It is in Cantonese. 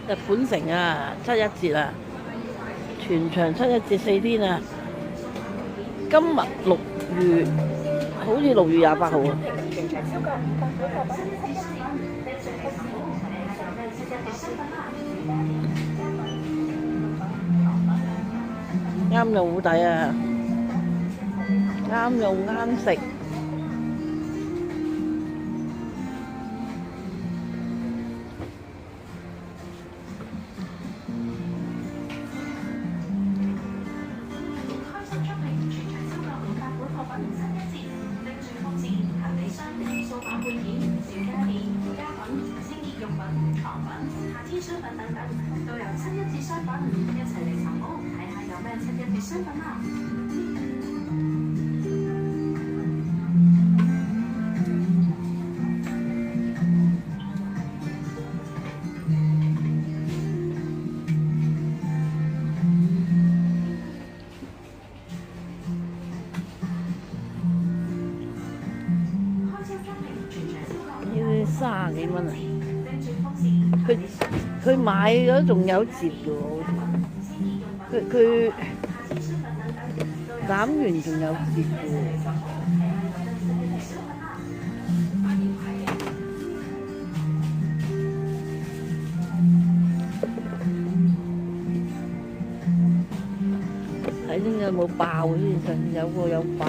日本城啊，7·1節啊，全場7·1節4天啊！今日6月，好似6月28號啊！全場超過500個貨品。啱用好抵啊！啱用啱食。商品等等都有7·1節商品，一齊嚟尋寶睇下有咩7·1節商品啊！呢啲30幾蚊啊！佢買咗仲有折嘅喎，佢減完仲有折嘅喎。睇先有冇爆先，上有個有爆。